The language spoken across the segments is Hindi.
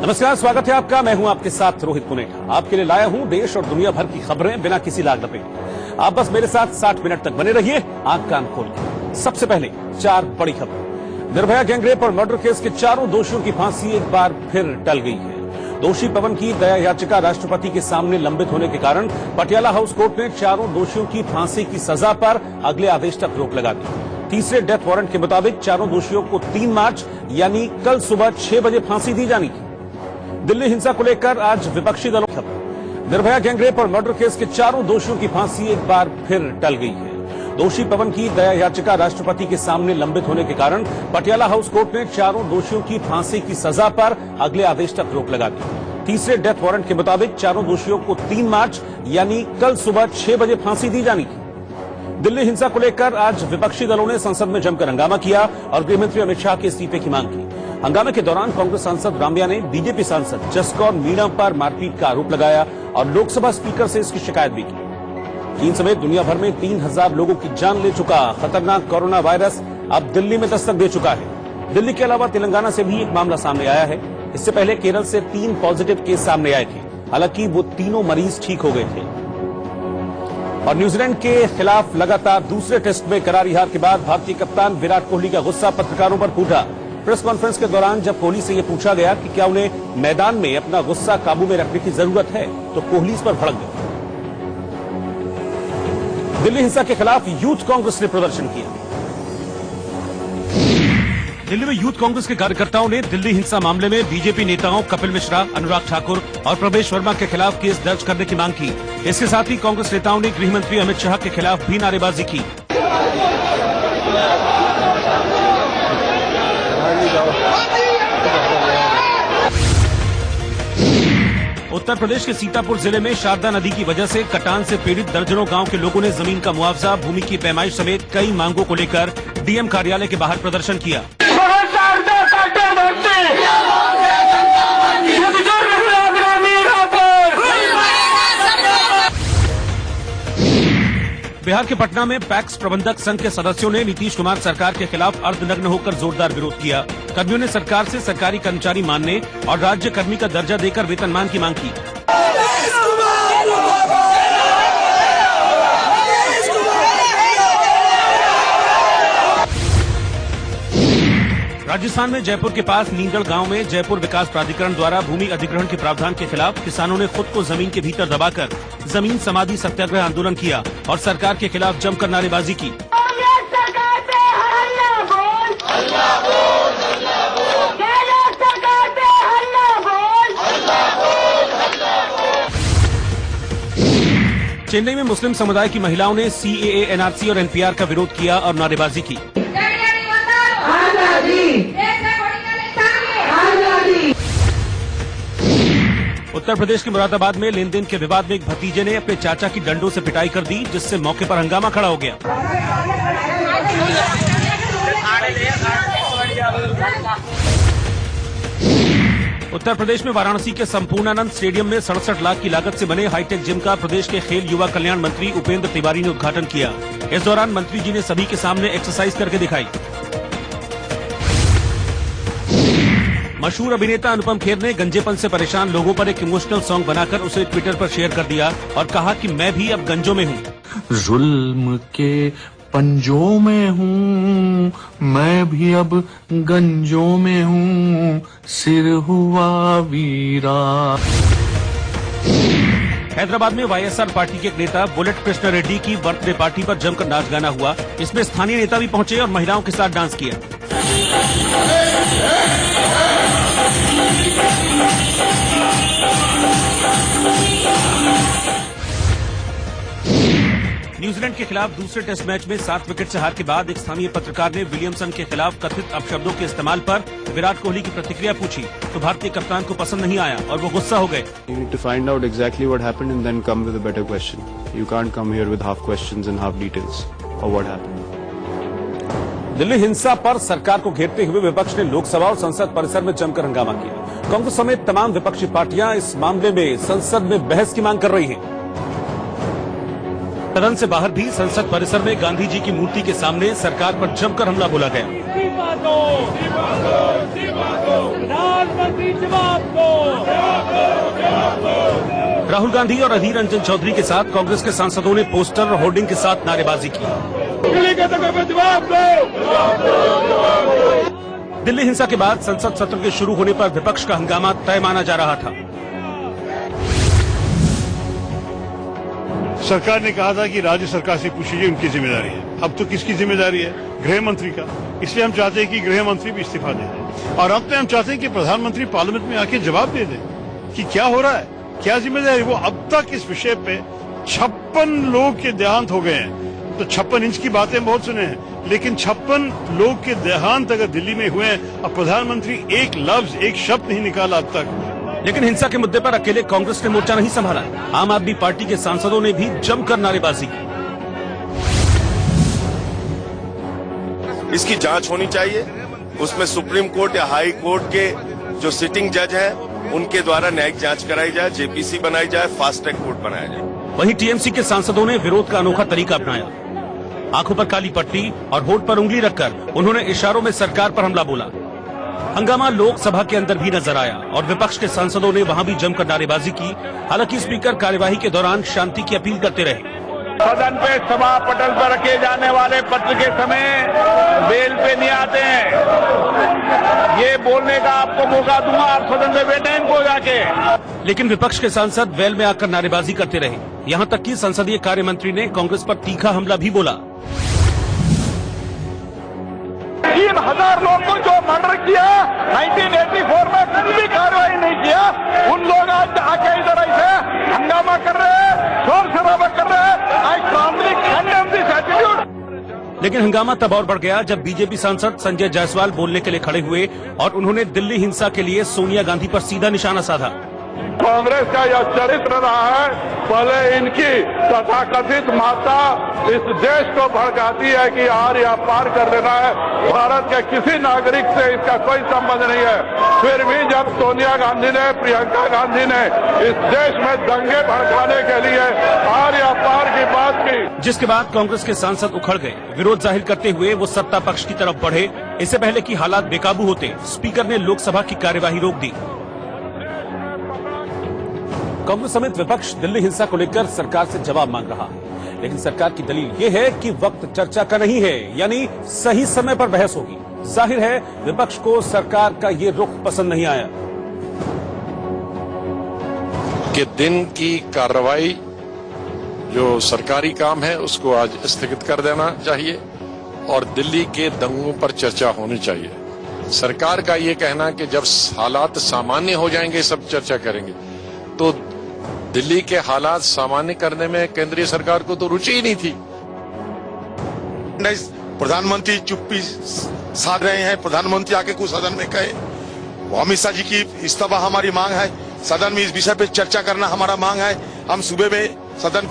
नमस्कार, स्वागत है आपका। मैं हूं आपके साथ रोहित पुनेठा। आपके लिए लाया हूं देश और दुनिया भर की खबरें बिना किसी लाग लपेटे। आप बस मेरे साथ 60 मिनट तक बने रहिए, आंख कान खोल के। सबसे पहले 4 बड़ी खबर। निर्भया गैंगरेप और मर्डर केस के चारों दोषियों की फांसी एक बार फिर टल गई है। दोषी पवन की दया याचिका राष्ट्रपति के सामने लंबित होने के कारण पटियाला हाउस कोर्ट ने चारों दोषियों की फांसी की सजा पर अगले आदेश तक रोक लगा दी। तीसरे डेथ वारंट के मुताबिक चारों दोषियों को 3 मार्च यानी कल सुबह 6 बजे फांसी दी जानी थी। दिल्ली हिंसा को लेकर आज विपक्षी दलों की खबर। निर्भया गैंगरेप और मर्डर केस के चारों दोषियों की फांसी एक बार फिर टल गई है। दोषी पवन की दया याचिका राष्ट्रपति के सामने लंबित होने के कारण पटियाला हाउस कोर्ट ने चारों दोषियों की फांसी की सजा पर अगले आदेश तक रोक लगा दी। तीसरे डेथ वारंट के मुताबिक चारों दोषियों को 3 मार्च यानी कल सुबह 6 बजे फांसी दी जानी थी। दिल्ली हिंसा को लेकर आज विपक्षी दलों ने संसद में जमकर हंगामा किया और गृहमंत्री अमित शाह के इस्तीफे की मांग की। हंगामे के दौरान कांग्रेस सांसद रामया ने बीजेपी सांसद जसकौर मीणा पर मारपीट का आरोप लगाया और लोकसभा स्पीकर से इसकी शिकायत भी की। चीन समेत दुनिया भर में 3000 लोगों की जान ले चुका खतरनाक कोरोना वायरस अब दिल्ली में दस्तक दे चुका है। दिल्ली के अलावा तेलंगाना से भी एक मामला सामने आया है। इससे पहले केरल से 3 पॉजिटिव केस सामने आए थे। हालांकि वो तीनों मरीज ठीक हो गए थे। और न्यूजीलैंड के खिलाफ लगातार दूसरे टेस्ट में करारी हार के बाद भारतीय कप्तान विराट कोहली का गुस्सा पत्रकारों पर फूटा। प्रेस कॉन्फ्रेंस के दौरान जब कोहली से यह पूछा गया कि क्या उन्हें मैदान में अपना गुस्सा काबू में रखने की जरूरत है, तो कोहली इस पर भड़क गए। दिल्ली हिंसा के खिलाफ यूथ कांग्रेस ने प्रदर्शन किया। दिल्ली में यूथ कांग्रेस के कार्यकर्ताओं ने दिल्ली हिंसा मामले में बीजेपी नेताओं कपिल मिश्रा, अनुराग ठाकुर और प्रवेश वर्मा के खिलाफ केस दर्ज करने की मांग की। इसके साथ ही कांग्रेस नेताओं ने गृह मंत्री अमित शाह के खिलाफ भी नारेबाजी की। उत्तर प्रदेश के सीतापुर जिले में शारदा नदी की वजह से कटान से पीड़ित दर्जनों गांव के लोगों ने जमीन का मुआवजा, भूमि की पैमाइश समेत कई मांगों को लेकर डीएम कार्यालय के बाहर प्रदर्शन किया। बिहार के पटना में पैक्स प्रबंधक संघ के सदस्यों ने नीतीश कुमार सरकार के खिलाफ अर्धनग्न होकर जोरदार विरोध किया। कर्मियों ने सरकार से सरकारी कर्मचारी मानने और राज्य कर्मी का दर्जा देकर वेतनमान की मांग की। राजस्थान में जयपुर के पास नींदड़ गांव में जयपुर विकास प्राधिकरण द्वारा भूमि अधिग्रहण के प्रावधान के खिलाफ किसानों ने खुद को जमीन के भीतर दबाकर जमीन समाधि सत्याग्रह आंदोलन किया और सरकार के खिलाफ जमकर नारेबाजी की। चेन्नई में मुस्लिम समुदाय की महिलाओं ने सीएए, एनआरसी और एनपीआर का विरोध किया और नारेबाजी की। उत्तर प्रदेश के मुरादाबाद में लेन देन के विवाद में एक भतीजे ने अपने चाचा की डंडों से पिटाई कर दी, जिससे मौके पर हंगामा खड़ा हो गया। उत्तर प्रदेश में वाराणसी के संपूर्णानंद स्टेडियम में 67 लाख की लागत से बने हाईटेक जिम का प्रदेश के खेल युवा कल्याण मंत्री उपेंद्र तिवारी ने उद्घाटन किया। इस दौरान मंत्री जी ने सभी के सामने एक्सरसाइज करके दिखाई। मशहूर अभिनेता अनुपम खेर ने गंजेपन से परेशान लोगों पर एक इमोशनल सॉन्ग बनाकर उसे ट्विटर पर शेयर कर दिया और कहा कि मैं भी अब गंजों में हूँ। जुल्म के पंजों में हूँ, मैं भी अब गंजों में हूँ, सिर हुआ वीरा। हैदराबाद में वाईएसआर पार्टी के एक नेता बुलेट कृष्णा रेड्डी की बर्थडे पार्टी पर जमकर नाच गाना हुआ। इसमें स्थानीय नेता भी पहुंचे और महिलाओं के साथ डांस किया। न्यूजीलैंड के खिलाफ दूसरे टेस्ट मैच में 7 विकेट से हार के बाद एक स्थानीय पत्रकार ने विलियमसन के खिलाफ कथित अपशब्दों के इस्तेमाल पर विराट कोहली की प्रतिक्रिया पूछी, तो भारतीय कप्तान को पसंद नहीं आया और वो गुस्सा हो गए। You need to find out exactly what happened and then come with a better question. You can't come here with half questions and half details of what happened. Delhi हिंसा पर सरकार को घेरते हुए विपक्ष ने लोकसभा और संसद परिसर में जमकर हंगामा किया। कांग्रेस समेत तमाम विपक्षी पार्टियां इस मामले में संसद में बहस की मांग कर रही हैं। सदन से बाहर भी संसद परिसर में गांधी जी की मूर्ति के सामने सरकार पर जमकर हमला बोला गया। प्रधानमंत्री जवाब दो। राहुल गांधी और अधीर रंजन चौधरी के साथ कांग्रेस के सांसदों ने पोस्टर और होर्डिंग के साथ नारेबाजी की। दिल्ली हिंसा के बाद संसद सत्र के शुरू होने पर विपक्ष का हंगामा तय माना जा रहा था। सरकार ने कहा था कि राज्य सरकार से पूछिए, उनकी जिम्मेदारी है। अब तो किसकी जिम्मेदारी है? गृह मंत्री का। इसलिए हम चाहते हैं कि गृह मंत्री भी इस्तीफा दे दें और अंत में हम चाहते हैं कि प्रधानमंत्री पार्लियामेंट में आके जवाब दे दें कि क्या हो रहा है, क्या जिम्मेदारी। वो अब तक इस विषय पे 56 लोग के देहांत हो गए हैं। तो 56 इंच की बातें बहुत सुने हैं, लेकिन 56 लोग के देहांत अगर दिल्ली में हुए हैं और प्रधानमंत्री एक लफ्ज, एक शब्द नहीं निकाला अब तक। लेकिन हिंसा के मुद्दे पर अकेले कांग्रेस ने मोर्चा नहीं संभाला। आम आदमी पार्टी के सांसदों ने भी जमकर नारेबाजी की। इसकी जांच होनी चाहिए, उसमें सुप्रीम कोर्ट या हाई कोर्ट के जो सिटिंग जज है उनके द्वारा न्यायिक जांच कराई जाए, जेपीसी बनाई जाए, फास्ट ट्रैक कोर्ट बनाया जाए। वहीं टीएमसी के सांसदों ने विरोध का अनोखा तरीका अपनाया। आंखों पर काली पट्टी और होठ पर उंगली रखकर उन्होंने इशारों में सरकार पर हमला बोला। हंगामा लोकसभा के अंदर भी नजर आया और विपक्ष के सांसदों ने वहां भी जमकर नारेबाजी की। हालांकि स्पीकर कार्यवाही के दौरान शांति की अपील करते रहे। सदन पे सभा पटल पर रखे जाने वाले पत्र के समय बेल पे नहीं आते हैं। ये बोलने का आपको मौका दूंगा, आप सदन में बैठे इनको जाके। लेकिन विपक्ष के सांसद वेल में आकर नारेबाजी करते रहे। यहां तक कि संसदीय कार्य मंत्री ने कांग्रेस पर तीखा हमला भी बोला। 3000 लोगों को जो मर्डर किया 1984 में कुछ भी कार्रवाई नहीं किया, उन लोग आज आके इधर ऐसे हंगामा कर रहे हैं, शोर शराबा कर रहे हैं। I strongly condemn this attitude. लेकिन हंगामा तब और बढ़ गया जब बीजेपी सांसद संजय जायसवाल बोलने के लिए खड़े हुए और उन्होंने दिल्ली हिंसा के लिए सोनिया गांधी पर सीधा निशाना साधा। कांग्रेस का यह चरित्र रहा है, पहले इनकी तथाकथित माता इस देश को भड़काती है कि आर या पार कर लेना है। भारत के किसी नागरिक से इसका कोई संबंध नहीं है। फिर भी जब सोनिया गांधी ने, प्रियंका गांधी ने इस देश में दंगे भड़काने के लिए आर या पार की बात की, जिसके बाद कांग्रेस के सांसद उखड़ गए। विरोध जाहिर करते हुए वो सत्ता पक्ष की तरफ बढ़े। इससे पहले कि हालात बेकाबू होते, स्पीकर ने लोकसभा की कार्यवाही रोक दी। कांग्रेस समेत विपक्ष दिल्ली हिंसा को लेकर सरकार से जवाब मांग रहा है, लेकिन सरकार की दलील ये है कि वक्त चर्चा का नहीं है, यानी सही समय पर बहस होगी। जाहिर है विपक्ष को सरकार का ये रुख पसंद नहीं आया कि दिन की कार्रवाई जो सरकारी काम है उसको आज स्थगित कर देना चाहिए और दिल्ली के दंगों पर चर्चा होनी चाहिए। सरकार का ये कहना कि जब हालात सामान्य हो जाएंगे सब चर्चा करेंगे, तो दिल्ली के हालात सामान्य करने में केंद्रीय सरकार को तो रुचि ही नहीं थी। प्रधानमंत्री चुप्पी साध रहे हैं। प्रधानमंत्री आके कुछ सदन में कहे, वो अमित शाह जी की इस्तीफा हमारी मांग है, सदन में इस विषय पे चर्चा करना हमारा मांग है। हम सुबह में सदन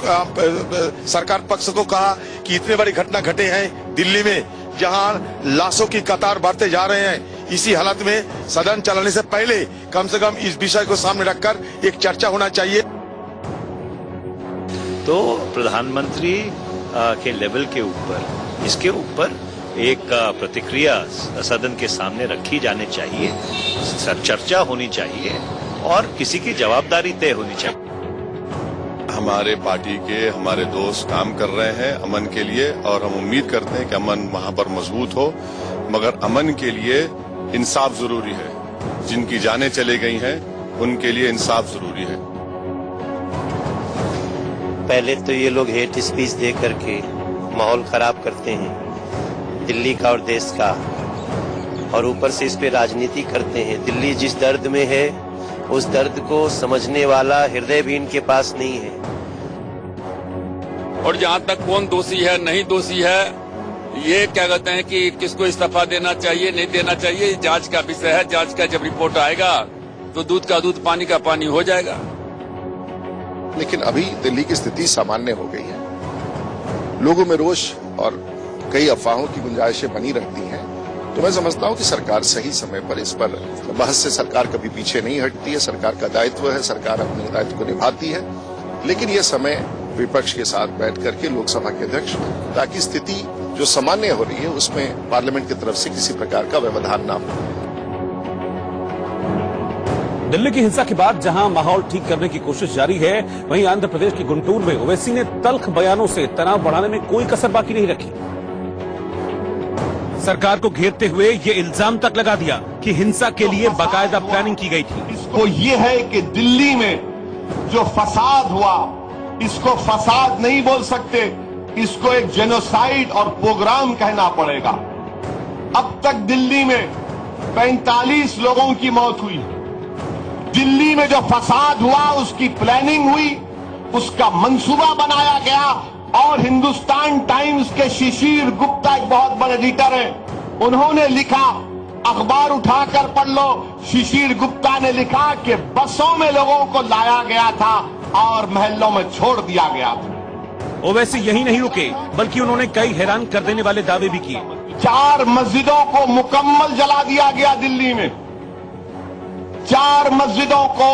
सरकार पक्ष को कहा कि इतने बड़ी घटना घटे हैं दिल्ली में, जहां लाशों की कतार बढ़ते जा रहे हैं। इसी हालत में सदन चलाने से पहले कम से कम इस विषय को सामने रखकर एक चर्चा होना चाहिए। तो प्रधानमंत्री के लेवल के ऊपर इसके ऊपर एक प्रतिक्रिया सदन के सामने रखी जानी चाहिए, चर्चा होनी चाहिए और किसी की जवाबदारी तय होनी चाहिए। हमारे पार्टी के हमारे दोस्त काम कर रहे हैं अमन के लिए और हम उम्मीद करते हैं कि अमन वहां पर मजबूत हो, मगर अमन के लिए इंसाफ जरूरी है। जिनकी जानें चली गई हैं उनके लिए इंसाफ जरूरी है। पहले तो ये लोग हेट स्पीच दे करके माहौल खराब करते हैं दिल्ली का और देश का, और ऊपर से इस पे राजनीति करते हैं। दिल्ली जिस दर्द में है उस दर्द को समझने वाला हृदय भी इनके पास नहीं है। और जहां तक कौन दोषी है नहीं दोषी है, ये क्या कहते हैं कि किसको इस्तीफा देना चाहिए नहीं देना चाहिए, जांच का विषय है। जांच का जब रिपोर्ट आएगा तो दूध का दूध पानी का पानी हो जाएगा। लेकिन अभी दिल्ली की स्थिति सामान्य हो गई है। लोगों में रोष और कई अफवाहों की गुंजाइशें बनी रहती हैं, तो मैं समझता हूं कि सरकार सही समय पर इस पर बहस से सरकार कभी पीछे नहीं हटती है। सरकार का दायित्व है, सरकार अपने दायित्व को निभाती है। लेकिन ये समय विपक्ष के साथ बैठ करके लोकसभा के अध्यक्ष, ताकि स्थिति जो सामान्य हो रही है उसमें पार्लियामेंट की तरफ से किसी प्रकार का व्यवधान ना हो। दिल्ली की हिंसा के बाद जहां माहौल ठीक करने की कोशिश जारी है, वहीं आंध्र प्रदेश की गुंटूर में ओवैसी ने तल्ख बयानों से तनाव बढ़ाने में कोई कसर बाकी नहीं रखी। सरकार को घेरते हुए ये इल्जाम तक लगा दिया कि हिंसा के लिए बाकायदा प्लानिंग की गई थी। इसको ये है कि दिल्ली में जो फसाद हुआ, इसको फसाद नहीं बोल सकते, इसको एक जेनोसाइड और प्रोग्राम कहना पड़ेगा। अब तक दिल्ली में 45 लोगों की मौत हुई। दिल्ली में जो फसाद हुआ उसकी प्लानिंग हुई, उसका मंसूबा बनाया गया। और हिंदुस्तान टाइम्स के शिशिर गुप्ता एक बहुत बड़े एडिटर हैं, उन्होंने लिखा, अखबार उठाकर पढ़ लो, शिशिर गुप्ता ने लिखा कि बसों में लोगों को लाया गया था और महलों में छोड़ दिया गया था। ओवैसी यही नहीं रुके, बल्कि उन्होंने कई हैरान कर देने वाले दावे भी किए। 4 मस्जिदों को मुकम्मल जला दिया गया दिल्ली में, 4 मस्जिदों को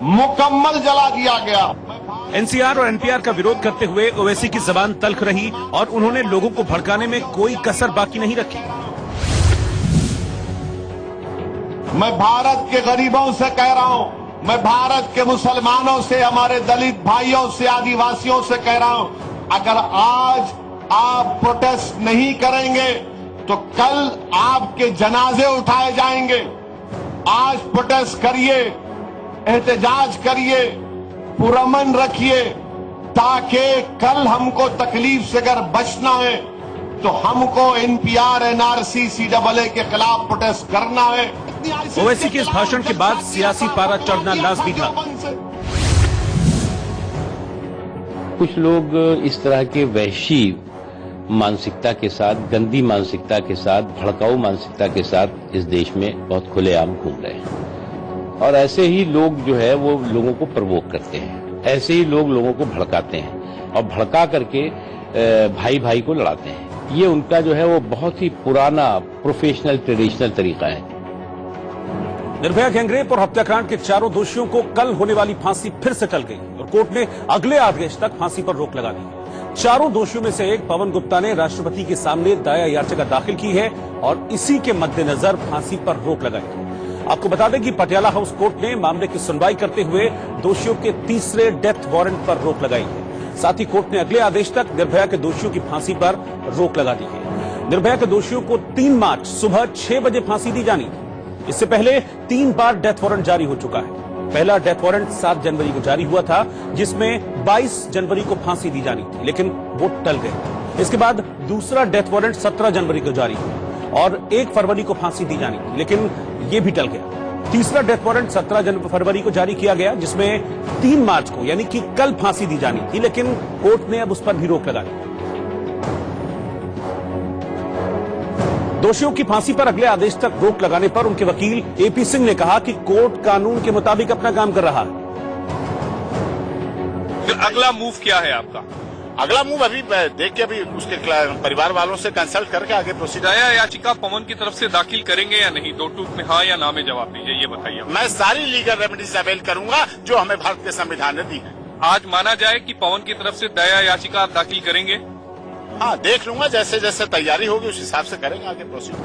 मुकम्मल जला दिया गया। एनसीआर और एनपीआर का विरोध करते हुए ओवैसी की जबान तल्ख रही और उन्होंने लोगों को भड़काने में कोई कसर बाकी नहीं रखी। मैं भारत के गरीबों से कह रहा हूं, मैं भारत के मुसलमानों से, हमारे दलित भाइयों से, आदिवासियों से कह रहा हूं, अगर आज आप प्रोटेस्ट नहीं करेंगे तो कल आपके जनाजे उठाए जाएंगे। आज प्रोटेस्ट करिए, एहतजाज करिए, पुरअमन रखिए, ताकि कल हमको तकलीफ से अगर बचना है तो हमको एनपीआर, एनआरसी, सीएए के खिलाफ प्रोटेस्ट करना है। ओवैसी के इस भाषण के बाद सियासी पारा चढ़ना लाजमी था। कुछ लोग इस तरह के वहशी मानसिकता के साथ, गंदी मानसिकता के साथ, भड़काऊ मानसिकता के साथ इस देश में बहुत खुलेआम घूम रहे हैं। और ऐसे ही लोग जो है वो लोगों को प्रवोक करते हैं, ऐसे ही लोग लोगों को भड़काते हैं और भड़का करके भाई भाई को लड़ाते हैं। ये उनका जो है वो बहुत ही पुराना प्रोफेशनल ट्रेडिशनल तरीका है। निर्भया गैंगरेप और हत्याकांड के चारों दोषियों को कल होने वाली फांसी फिर से टल गई और कोर्ट ने अगले आदेश तक फांसी पर रोक लगा दी। चारों दोषियों में से एक पवन गुप्ता ने राष्ट्रपति के सामने दया याचिका दाखिल की है और इसी के मद्देनजर फांसी पर रोक लगाई। आपको बता दें कि पटियाला हाउस कोर्ट ने मामले की सुनवाई करते हुए दोषियों के तीसरे डेथ वारंट पर रोक लगाई है। साथ ही कोर्ट ने अगले आदेश तक निर्भया के दोषियों की फांसी पर रोक लगा दी है। निर्भया के दोषियों को 3 मार्च सुबह 6 बजे फांसी दी जानी थी। इससे पहले 3 बार डेथ वारंट जारी हो चुका है। पहला डेथ वारंट 7 जनवरी को जारी हुआ था, जिसमें 22 जनवरी को फांसी दी जानी थी, लेकिन वो टल गई। इसके बाद दूसरा डेथ वारंट 17 जनवरी को जारी हुआ और 1 फरवरी को फांसी दी जानी थी, लेकिन ये भी टल गया। तीसरा डेथ वारंट 17 फरवरी को जारी किया गया, जिसमें 3 मार्च को यानी कि कल फांसी दी जानी थी, लेकिन कोर्ट ने अब उस पर भी रोक लगा दी। दोषियों की फांसी पर अगले आदेश तक रोक लगाने पर उनके वकील एपी सिंह ने कहा कि कोर्ट कानून के मुताबिक अपना काम कर रहा है। अगला मूव क्या है आपका? अगला मूव अभी देख के अभी उसके परिवार वालों से कंसल्ट करके आगे प्रोसीड। दया याचिका पवन की तरफ से दाखिल करेंगे या नहीं? 2 टूक में हाँ या ना में जवाब दीजिए, ये बताइए। मैं सारी लीगल रेमेडीज अवेल करूंगा जो हमें भारत के संविधान ने दी है। आज माना जाए कि पवन की तरफ से दया याचिका आप दाखिल करेंगे? हाँ, देख लूंगा, जैसे जैसे तैयारी होगी उस हिसाब से करेंगे आगे प्रोसीड।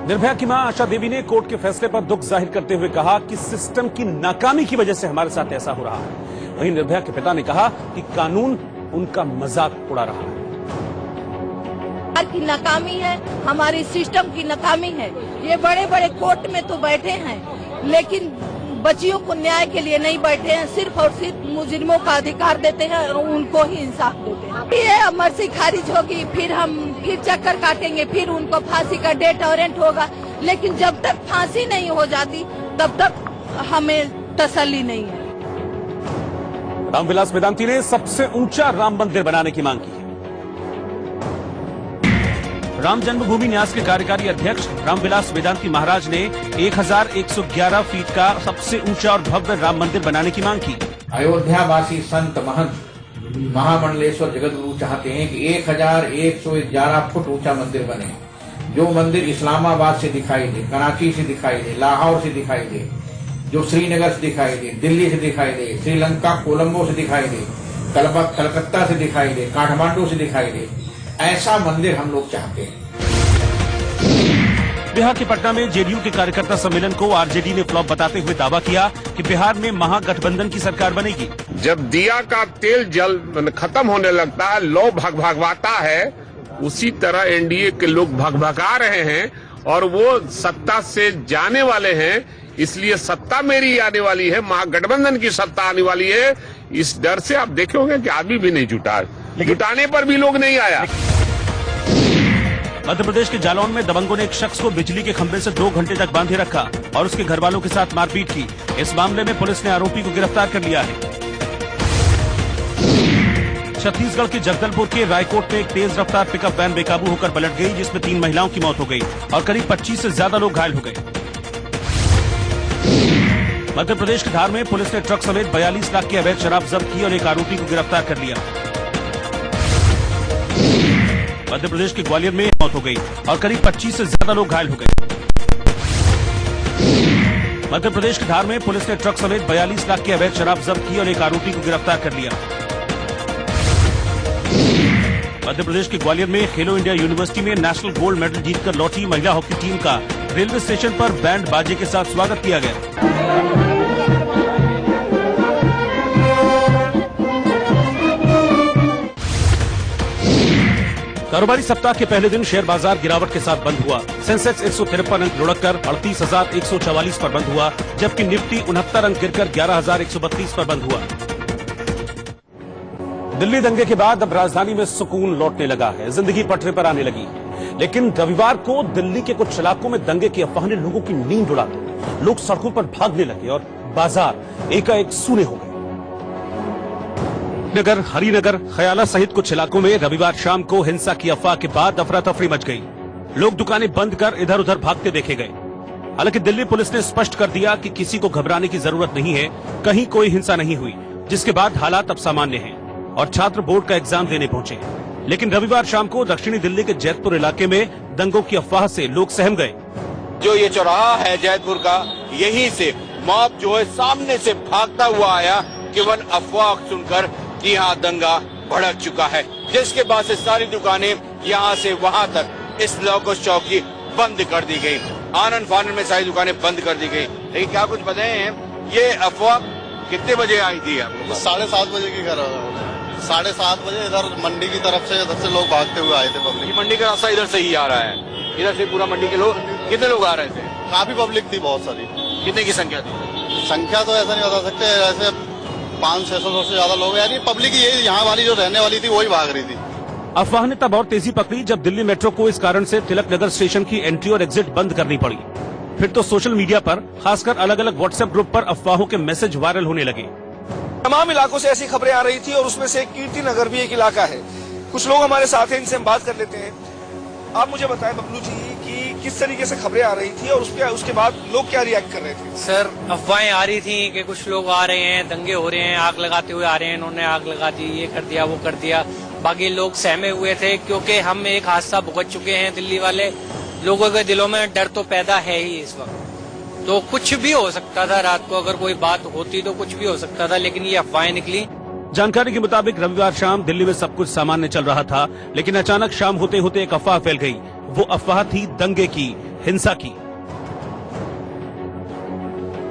निर्भया की मां आशा देवी ने कोर्ट के फैसले पर दुख जाहिर करते हुए कहा कि सिस्टम की नाकामी की वजह से हमारे साथ ऐसा हो रहा है। वहीं निर्भया के पिता ने कहा कि कानून उनका मजाक उड़ा रहा है। की नाकामी है, हमारी सिस्टम की नाकामी है। ये बड़े बड़े कोर्ट में तो बैठे हैं, लेकिन बच्चियों को न्याय के लिए नहीं बैठे हैं। सिर्फ और सिर्फ मुजरिमों का अधिकार देते हैं और उनको ही इंसाफ देते हैं। ये मर्जी खारिज होगी, फिर चक्कर काटेंगे, फिर उनको फांसी का डेट वारंट होगा, लेकिन जब तक फांसी नहीं हो जाती तब तक हमें तसल्ली नहीं है। रामविलास वेदांती ने सबसे ऊंचा राम मंदिर बनाने की मांग की है। राम जन्मभूमि न्यास के कार्यकारी अध्यक्ष रामविलास वेदांती महाराज ने 1111 फीट का सबसे ऊंचा और भव्य राम मंदिर बनाने की मांग की। अयोध्यावासी संत महंत महामंडलेश्वर जगतगुरु चाहते हैं कि 1111 फुट ऊंचा मंदिर बने, जो मंदिर इस्लामाबाद से दिखाई दे, कराची से दिखाई दे, लाहौर से दिखाई दे, जो श्रीनगर से दिखाई दे, दिल्ली से दिखाई दे, श्रीलंका कोलंबो से दिखाई दे, कलकत्ता से दिखाई दे, काठमांडू से दिखाई दे, ऐसा मंदिर हम लोग चाहते हैं। बिहार के पटना में जेडीयू के कार्यकर्ता सम्मेलन को आरजेडी ने फ्लॉप बताते हुए दावा किया कि बिहार में महागठबंधन की सरकार बनेगी। जब दिया का तेल जल खत्म होने लगता है, लो भगभगवाता है, उसी तरह एनडीए के लोग भगभगा रहे हैं और वो सत्ता से जाने वाले हैं। इसलिए सत्ता मेरी आने वाली है, महागठबंधन की सत्ता आने वाली है। इस डर से आप देखे होंगे कि आदमी भी नहीं जुटा, जुटाने पर भी लोग नहीं आया। मध्य प्रदेश के जालौन में दबंगों ने एक शख्स को बिजली के खंभे से 2 घंटे तक बांधे रखा और उसके घर वालों के साथ मारपीट की। इस मामले में पुलिस ने आरोपी को गिरफ्तार कर लिया है। छत्तीसगढ़ के जगदलपुर के रायकोट में एक तेज रफ्तार पिकअप वैन बेकाबू होकर पलट गई, जिसमें 3 महिलाओं की मौत हो गई और करीब 25 से ज्यादा लोग घायल हो गए। मध्य प्रदेश के धार में पुलिस ने ट्रक समेत 42 लाख की अवैध शराब जब्त की और एक आरोपी को गिरफ्तार कर लिया। मध्य प्रदेश के ग्वालियर में मौत हो गई और करीब 25 से ज्यादा लोग घायल हो गए। मध्य प्रदेश के धार में पुलिस ने ट्रक समेत 42 लाख की अवैध शराब जब्त की और एक आरोपी को गिरफ्तार कर लिया। मध्य प्रदेश के ग्वालियर में खेलो इंडिया यूनिवर्सिटी में नेशनल गोल्ड मेडल जीतकर लौटी महिला हॉकी टीम का रेलवे स्टेशन पर बैंड बाजे के साथ स्वागत किया गया। कारोबारी सप्ताह के पहले दिन शेयर बाजार गिरावट के साथ बंद हुआ। सेंसेक्स 153 अंक लुढ़ककर 38,144 पर बंद हुआ, जबकि निफ्टी 69 अंक गिरकर 11,132 पर बंद हुआ। दिल्ली दंगे के बाद अब राजधानी में सुकून लौटने लगा है, जिंदगी पटरी पर आने लगी है। लेकिन रविवार को दिल्ली के कुछ इलाकों में दंगे की अफवाह ने लोगों की नींद उड़ा दी। लोग सड़कों पर भागने लगे और बाजार एकाएक सूने हो गए। नगर, हरिनगर, खयाला सहित कुछ इलाकों में रविवार शाम को हिंसा की अफवाह के बाद अफरा तफरी मच गई। लोग दुकानें बंद कर इधर उधर भागते देखे गए। हालांकि दिल्ली पुलिस ने स्पष्ट कर दिया कि किसी को घबराने की जरूरत नहीं है, कहीं कोई हिंसा नहीं हुई, जिसके बाद हालात अब सामान्य हैं और छात्र बोर्ड का एग्जाम देने पहुंचे। लेकिन रविवार शाम को दक्षिणी दिल्ली के जैतपुर इलाके में दंगों की अफवाह से लोग सहम गए। जो ये चौराहा है जैतपुर का, यहीं से मॉब जो है सामने से भागता हुआ आया, केवल अफवाह सुनकर कि यहाँ दंगा भड़क चुका है, जिसके बाद से सारी दुकानें यहाँ से वहाँ तक इस लॉकस चौक की बंद कर दी गई। आनंद फानन में सारी दुकानें बंद कर दी गई। लेकिन क्या कुछ बताएं, ये अफवाह कितने बजे आई थी आपको? 7:30 बजे की घर 7:30 बजे इधर मंडी की तरफ से लोग भागते हुए आए थे। पब्लिक मंडी का रास्ता इधर से ही आ रहा है, इधर से पूरा मंडी के लोग, कितने लोग आ रहे थे? काफी पब्लिक थी, बहुत सारी। कितने की संख्या थी? संख्या तो ऐसा नहीं बता सकते, ऐसे 500-600 से ज्यादा लोग, यानी पब्लिक ये यहाँ वाली जो रहने वाली थी वही भाग रही थी। अफवाह ने तब और तेजी पकड़ी जब दिल्ली मेट्रो को इस कारण से तिलक नगर स्टेशन की एंट्री और एग्जिट बंद करनी पड़ी। फिर तो सोशल मीडिया पर, खासकर अलग अलग व्हाट्सएप ग्रुप पर अफवाहों के मैसेज वायरल होने लगे। तमाम इलाकों से ऐसी खबरें आ रही थी और उसमें से कीर्ति नगर भी एक इलाका है। कुछ लोग हमारे साथ हैं, इनसे हम बात कर लेते हैं। आप मुझे बताएं बबलू जी कि किस तरीके से खबरें आ रही थी और उसके बाद लोग क्या रिएक्ट कर रहे थे? सर, अफवाहें आ रही थी कि कुछ लोग आ रहे हैं, दंगे हो रहे हैं, आग लगाते हुए आ रहे हैं, इन्होंने आग लगा दी, ये कर दिया, वो कर दिया। बाकी लोग सहमे हुए थे क्योंकि हम एक हादसा भुगत चुके हैं दिल्ली वाले। लोगों के दिलों में डर तो पैदा है ही इस वक्त, तो कुछ भी हो सकता था। रात को अगर कोई बात होती तो कुछ भी हो सकता था, लेकिन ये अफवाहें निकली। जानकारी के मुताबिक रविवार शाम दिल्ली में सब कुछ सामान्य चल रहा था, लेकिन अचानक शाम होते होते एक अफवाह फैल गई। वो अफवाह थी दंगे की, हिंसा की।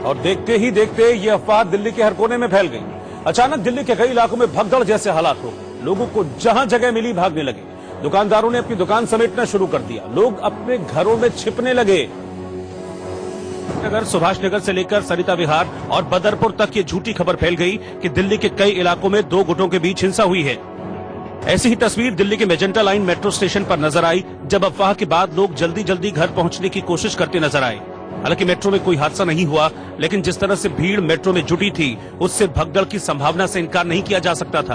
और देखते ही देखते ये अफवाह दिल्ली के हर कोने में फैल गई। अचानक दिल्ली के कई इलाकों में भगदड़ जैसे हालात हो गए। लोगों को जहां जगह मिली भागने लगे। दुकानदारों ने अपनी दुकान समेटना शुरू कर दिया। लोग अपने घरों में छिपने लगे। नगर, सुभाष नगर से लेकर सरिता विहार और बदरपुर तक ये झूठी खबर फैल गई कि दिल्ली के कई इलाकों में 2 गुटों के बीच हिंसा हुई है। ऐसी ही तस्वीर दिल्ली के मेजेंटा लाइन मेट्रो स्टेशन पर नजर आई, जब अफवाह के बाद लोग जल्दी जल्दी घर पहुंचने की कोशिश करते नजर आए। हालांकि मेट्रो में कोई हादसा नहीं हुआ, लेकिन जिस तरह से भीड़ मेट्रो में जुटी थी, उससे भगदड़ की संभावना से इनकार नहीं किया जा सकता था।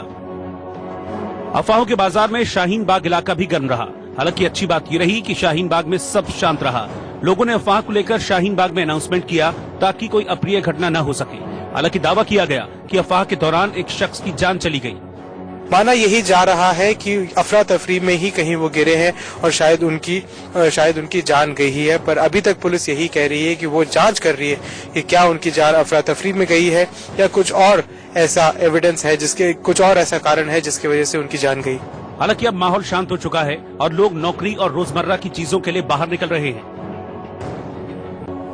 अफवाहों के बाजार में शाहीन बाग इलाका भी गर्म रहा। हालांकि अच्छी बात यह रही कि शाहीन बाग में सब शांत रहा। लोगों ने अफवाह को लेकर शाहीन बाग में अनाउंसमेंट किया ताकि कोई अप्रिय घटना न हो सके। हालांकि दावा किया गया कि अफवाह के दौरान एक शख्स की जान चली गई। माना यही जा रहा है कि अफरा तफरी में ही कहीं वो गिरे हैं और शायद उनकी जान गई है, पर अभी तक पुलिस यही कह रही है कि वो जांच कर रही है कि क्या उनकी जान अफरा तफरी में गई है या कुछ और ऐसा एविडेंस है, कुछ और ऐसा कारण है जिसकी वजह से उनकी जान गई। हालांकि अब माहौल शांत हो चुका है और लोग नौकरी और रोजमर्रा की चीजों के लिए बाहर निकल रहे हैं।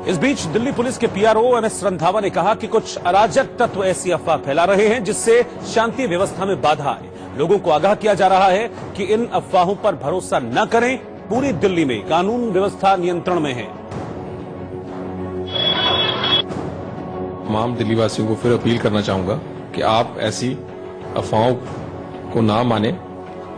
इस बीच दिल्ली पुलिस के पीआरओ एमएस रंधावा ने कहा कि कुछ अराजक तत्व ऐसी अफवाह फैला रहे हैं जिससे शांति व्यवस्था में बाधा आए। लोगों को आगाह किया जा रहा है कि इन अफवाहों पर भरोसा न करें। पूरी दिल्ली में कानून व्यवस्था नियंत्रण में है। तमाम दिल्ली वासियों को फिर अपील करना चाहूंगा कि आप ऐसी अफवाहों को ना माने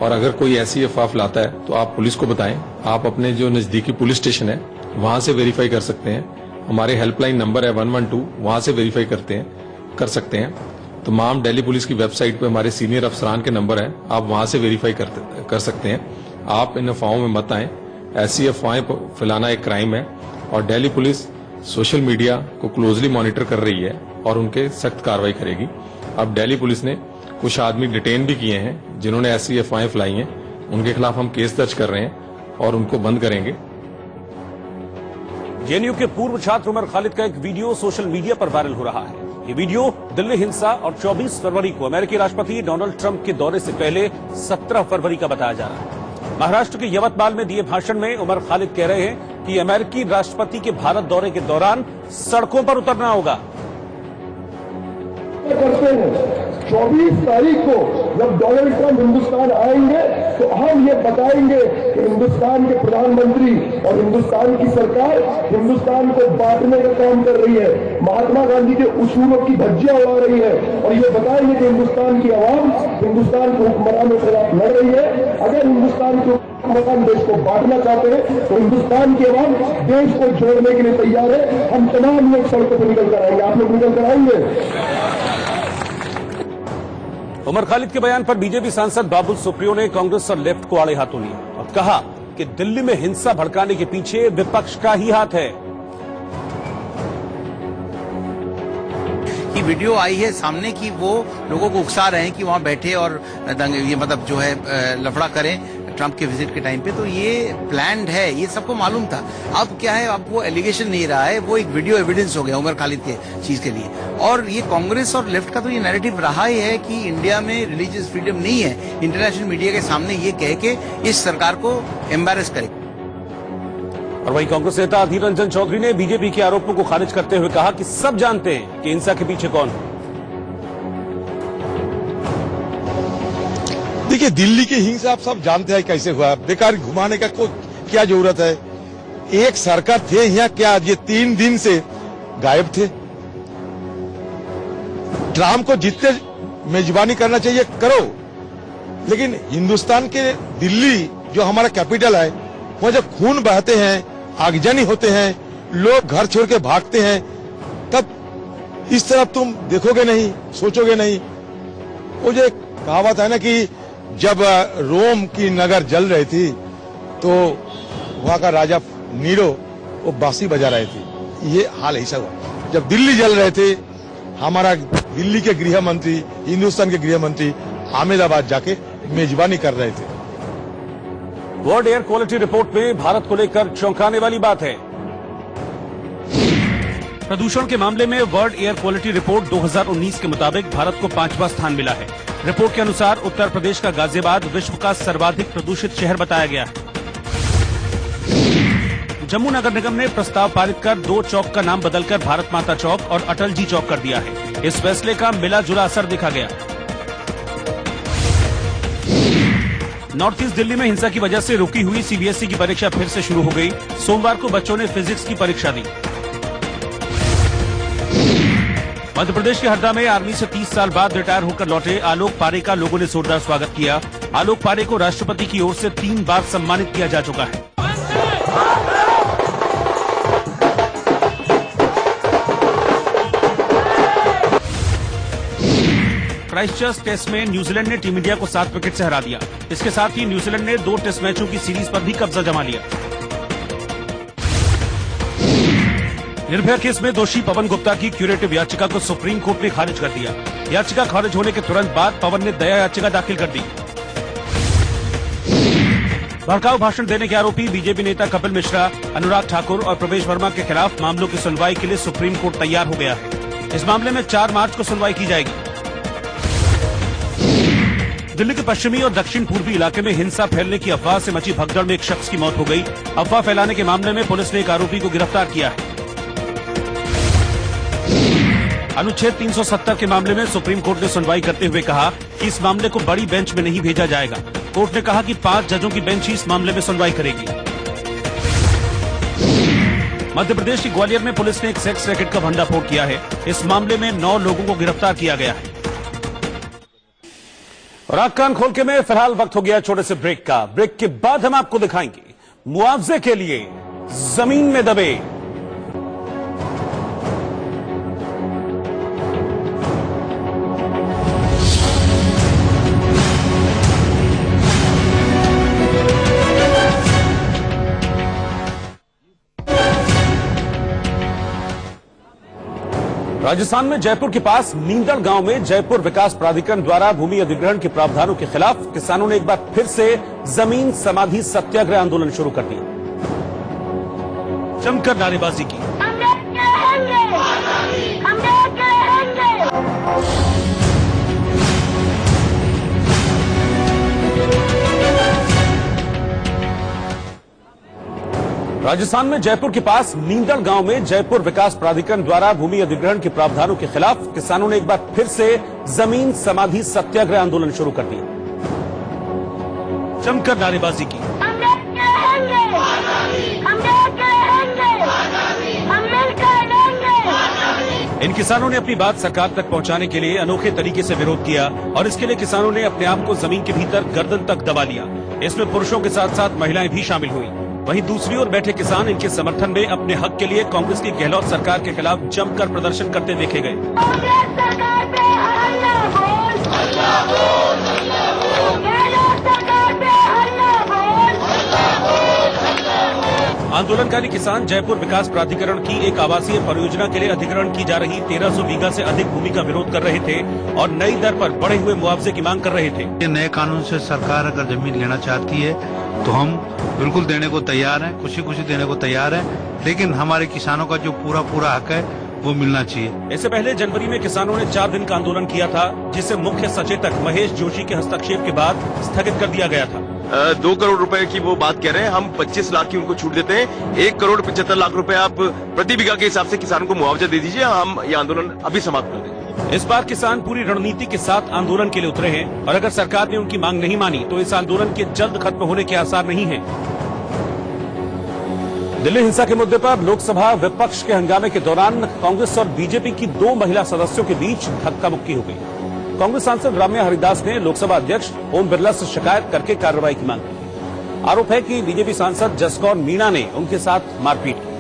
और अगर कोई ऐसी अफवाह फैलाता है तो आप पुलिस को बताएं। आप अपने जो नजदीकी पुलिस स्टेशन है वहां से वेरीफाई कर सकते हैं। हमारे हेल्पलाइन नंबर है 112, वहां से वेरीफाई कर सकते हैं। तमाम दिल्ली पुलिस की वेबसाइट पे हमारे सीनियर अफसरान के नंबर हैं, आप वहां से वेरीफाई कर सकते हैं। आप इन अफवाहों में मत आएं। ऐसी अफवाहें फैलाना एक क्राइम है और दिल्ली पुलिस सोशल मीडिया को क्लोजली मॉनिटर कर रही है और उनके सख्त कार्रवाई करेगी। अब दिल्ली पुलिस ने कुछ आदमी डिटेन भी किए हैं जिन्होंने ऐसी अफवाहें फैलाई हैं। उनके खिलाफ हम केस दर्ज कर रहे हैं और उनको बंद करेंगे। जेएनयू के पूर्व छात्र उमर खालिद का एक वीडियो सोशल मीडिया पर वायरल हो रहा है। ये वीडियो दिल्ली हिंसा और 24 फरवरी को अमेरिकी राष्ट्रपति डोनाल्ड ट्रंप के दौरे से पहले 17 फरवरी का बताया जा रहा है। महाराष्ट्र के यवतमाल में दिए भाषण में उमर खालिद कह रहे हैं कि अमेरिकी राष्ट्रपति के भारत दौरे के दौरान सड़कों पर उतरना होगा। करते हैं 24 तारीख को जब डोनाल्ड ट्रंप हिंदुस्तान आएंगे तो हम ये बताएंगे कि हिंदुस्तान के प्रधानमंत्री और हिंदुस्तान की सरकार हिंदुस्तान को बांटने का काम कर रही है, महात्मा गांधी के उसूलों की धज्जियां उड़ा रही है और ये बताएंगे कि हिंदुस्तान की आवाम हिंदुस्तान के हुक्मरानों के खिलाफ लड़ रही है। अगर हिंदुस्तान के हुक्मरान देश को बांटना चाहते हैं तो हिंदुस्तान की आवाम देश को जोड़ने के लिए तैयार है। हम तमाम लोग सड़कों पर निकल कर आएंगे। आप लोग निकल कर आएंगे। उमर खालिद के बयान पर बीजेपी सांसद बाबुल सुप्रियो ने कांग्रेस और लेफ्ट को आड़े हाथों लिया और कहा कि दिल्ली में हिंसा भड़काने के पीछे विपक्ष का ही हाथ है। कि वीडियो आई है सामने की वो लोगों को उकसा रहे हैं कि वहां बैठे और ये मतलब जो है लफड़ा करें ट्रंप के विजिट के टाइम पे, तो ये प्लान्ड है, ये सबको मालूम था। अब क्या है, अब वो एलिगेशन नहीं रहा है, वो एक वीडियो एविडेंस हो गया उमर खालिद के चीज के लिए। और ये कांग्रेस और लेफ्ट का तो ये नैरेटिव रहा ही है कि इंडिया में रिलीजियस फ्रीडम नहीं है। इंटरनेशनल मीडिया के सामने ये कह के इस सरकार को एम्बैरेस करे। और वहीं कांग्रेस नेता अधीर रंजन चौधरी ने बीजेपी के आरोपों को खारिज करते हुए कहा कि सब जानते हैं कि हिंसा के पीछे कौन है। देखिए, दिल्ली की हिंसा आप सब जानते हैं कैसे हुआ। बेकार घुमाने का कोई क्या जरूरत है। एक सरकार थे यहाँ, क्या ये 3 दिन से गायब थे। ट्रंप को जितने मेजबानी करना चाहिए करो, लेकिन हिंदुस्तान के दिल्ली जो हमारा कैपिटल है, वहां जब खून बहते हैं, आगजनी होते हैं, लोग घर छोड़ के भागते हैं, तब इस तरफ तुम देखोगे नहीं, सोचोगे नहीं। वो जो कहावत है ना कि जब रोम की नगर जल रही थी तो वहां का राजा नीरो वो बांसुरी बजा रहे थे। ये हाल ऐसा हुआ जब दिल्ली जल रहे थे। हमारा दिल्ली के गृह मंत्री, हिंदुस्तान के गृह मंत्री अहमदाबाद जाके मेजबानी कर रहे थे। वर्ल्ड एयर क्वालिटी रिपोर्ट में भारत को लेकर चौंकाने वाली बात है। प्रदूषण के मामले में वर्ल्ड एयर क्वालिटी रिपोर्ट 2019 के मुताबिक भारत को 5वां स्थान मिला है। रिपोर्ट के अनुसार उत्तर प्रदेश का गाजियाबाद विश्व का सर्वाधिक प्रदूषित शहर बताया गया है। जम्मू नगर निगम ने प्रस्ताव पारित कर 2 चौक का नाम बदलकर भारत माता चौक और अटल जी चौक कर दिया है। इस फैसले का मिला जुला असर देखा गया। नॉर्थ ईस्ट दिल्ली में हिंसा की वजह से रुकी हुई सीबीएसई की परीक्षा फिर से शुरू हो गई। सोमवार को बच्चों ने फिजिक्स की परीक्षा दी। मध्य प्रदेश के हरदा में आर्मी से 30 साल बाद रिटायर होकर लौटे आलोक पारे का लोगों ने जोरदार स्वागत किया। आलोक पारे को राष्ट्रपति की ओर से 3 बार सम्मानित किया जा चुका है। क्राइस्टचर्च टेस्ट में न्यूजीलैंड ने टीम इंडिया को 7 विकेट से हरा दिया। इसके साथ ही न्यूजीलैंड ने 2 टेस्ट मैचों की सीरीज पर भी कब्जा जमा लिया। निर्भया केस में दोषी पवन गुप्ता की क्यूरेटिव याचिका को सुप्रीम कोर्ट ने खारिज कर दिया। याचिका खारिज होने के तुरंत बाद पवन ने दया याचिका दाखिल कर दी। भड़काऊ भाषण देने के आरोपी बीजेपी नेता कपिल मिश्रा, अनुराग ठाकुर और प्रवेश वर्मा के खिलाफ मामलों की सुनवाई के लिए सुप्रीम कोर्ट तैयार हो गया है। इस मामले में 4 मार्च को सुनवाई की जाएगी। दिल्ली के पश्चिमी और दक्षिण पूर्वी इलाके में हिंसा फैलने की अफवाह से मची भगदड़ में एक शख्स की मौत हो गई। अफवाह फैलाने के मामले में पुलिस ने एक आरोपी को गिरफ्तार किया है। अनुच्छेद 370 के मामले में सुप्रीम कोर्ट ने सुनवाई करते हुए कहा कि इस मामले को बड़ी बेंच में नहीं भेजा जाएगा। कोर्ट ने कहा कि 5 जजों की बेंच ही इस मामले में सुनवाई करेगी। मध्य प्रदेश के ग्वालियर में पुलिस ने एक सेक्स रैकेट का भंडाफोड़ किया है। इस मामले में 9 लोगों को गिरफ्तार किया गया है। और आंख कान खोल के में फिलहाल वक्त हो गया छोटे से ब्रेक का। ब्रेक के बाद हम आपको दिखाएंगे मुआवजे के लिए जमीन में दबे राजस्थान में जयपुर के पास नींदड़ गांव में जयपुर विकास प्राधिकरण द्वारा भूमि अधिग्रहण के प्रावधानों के खिलाफ किसानों ने एक बार फिर से जमीन समाधि सत्याग्रह आंदोलन शुरू कर दिया। जमकर नारेबाजी की। राजस्थान में जयपुर के पास नींदड़ गांव में जयपुर विकास प्राधिकरण द्वारा भूमि अधिग्रहण के प्रावधानों के खिलाफ किसानों ने एक बार फिर से जमीन समाधि सत्याग्रह आंदोलन शुरू कर दिया। जमकर नारेबाजी की। इन किसानों ने अपनी बात सरकार तक पहुंचाने के लिए अनोखे तरीके से विरोध किया और इसके लिए किसानों ने अपने आप को जमीन के भीतर गर्दन तक दबा लिया। इसमें पुरुषों के साथ साथ महिलाएं भी शामिल हुई। वहीं दूसरी ओर बैठे किसान इनके समर्थन में अपने हक के लिए कांग्रेस की गहलोत सरकार के खिलाफ जमकर प्रदर्शन करते देखे गए। आंदोलनकारी किसान जयपुर विकास प्राधिकरण की एक आवासीय परियोजना के लिए अधिग्रहण की जा रही 1300 बीघा से अधिक भूमि का विरोध कर रहे थे और नई दर पर बढ़े हुए मुआवजे की मांग कर रहे थे। नए कानून से सरकार अगर जमीन लेना चाहती है तो हम बिल्कुल देने को तैयार हैं, खुशी खुशी देने को तैयार हैं, लेकिन हमारे किसानों का जो पूरा हक है वो मिलना चाहिए। इससे पहले जनवरी में किसानों ने 4 दिन का आंदोलन किया था, जिसे मुख्य सचेतक महेश जोशी के हस्तक्षेप के बाद स्थगित कर दिया गया था। 2 करोड़ रुपए की वो बात कह रहे हैं, हम 25 लाख की उनको छूट देते हैं। 1 करोड़ 75 लाख रुपए आप प्रति बीघा के हिसाब से किसानों को मुआवजा दे दीजिए, हम ये आंदोलन अभी समाप्त कर देंगे। इस बार किसान पूरी रणनीति के साथ आंदोलन के लिए उतरे हैं और अगर सरकार ने उनकी मांग नहीं मानी तो इस आंदोलन के जल्द खत्म होने के आसार नहीं हैं। दिल्ली हिंसा के मुद्दे पर लोकसभा विपक्ष के हंगामे के दौरान कांग्रेस और बीजेपी की 2 महिला सदस्यों के बीच धक्का मुक्की हो गई। कांग्रेस सांसद राम्या हरिदास ने लोकसभा अध्यक्ष ओम बिरला से शिकायत करके कार्रवाई की मांग की। आरोप है कि बीजेपी सांसद जसकौर मीणा ने उनके साथ मारपीट की।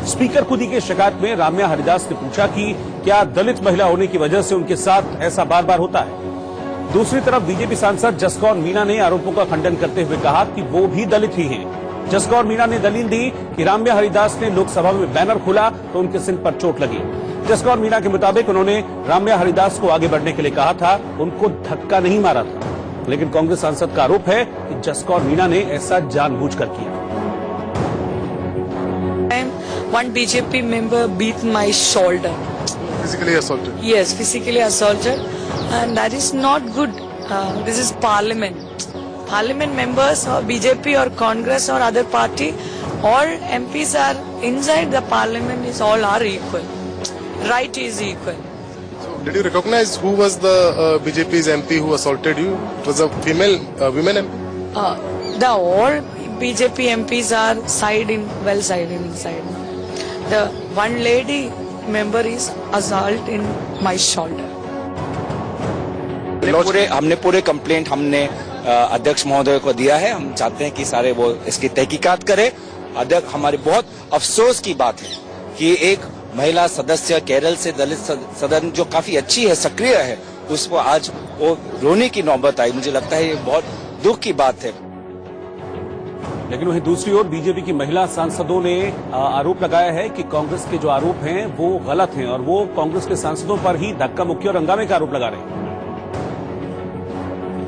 स्पीकर खुदी की शिकायत में राम्या हरिदास ने पूछा कि क्या दलित महिला होने की वजह से उनके साथ ऐसा बार बार होता है। दूसरी तरफ बीजेपी सांसद जसकौर मीणा ने आरोपों का खंडन करते हुए कहा कि वो भी दलित ही हैं। जसकौर मीणा ने दलील दी कि राम्या हरिदास ने लोकसभा में बैनर खोला तो उनके सिर पर चोट लगी। जसकौर मीणा के मुताबिक उन्होंने राम्या हरिदास को आगे बढ़ने के लिए कहा था, उनको धक्का नहीं मारा था। लेकिन कांग्रेस सांसद का आरोप है कि जसकौर मीणा ने ऐसा जानबूझकर किया। One BJP member beat my shoulder. Physically assaulted? Yes, physically assaulted, and that is not good. This is parliament. Parliament members or BJP or Congress or other party, all MPs are inside the parliament is all are equal. Right is equal. So, did you recognize who was the BJP's MP who assaulted you? It was a female, women MP? The all BJP MPs are well sided inside. The one lady member is assault in my shoulder. हमने पूरे कंप्लेंट हमने अध्यक्ष महोदय को दिया है। हम चाहते हैं कि सारे वो इसकी तहकीकात करें। अध्यक्ष, हमारी बहुत अफसोस की बात है कि एक महिला सदस्य केरल से दलित सदन जो काफी अच्छी है, सक्रिय है, उसको आज वो रोने की नौबत आई। मुझे लगता है ये बहुत दुख की बात है। लेकिन वहीं दूसरी ओर बीजेपी की महिला सांसदों ने आरोप लगाया है कि कांग्रेस के जो आरोप हैं वो गलत हैं और वो कांग्रेस के सांसदों पर ही धक्का मुक्की और हंगामे का आरोप लगा रहे हैं।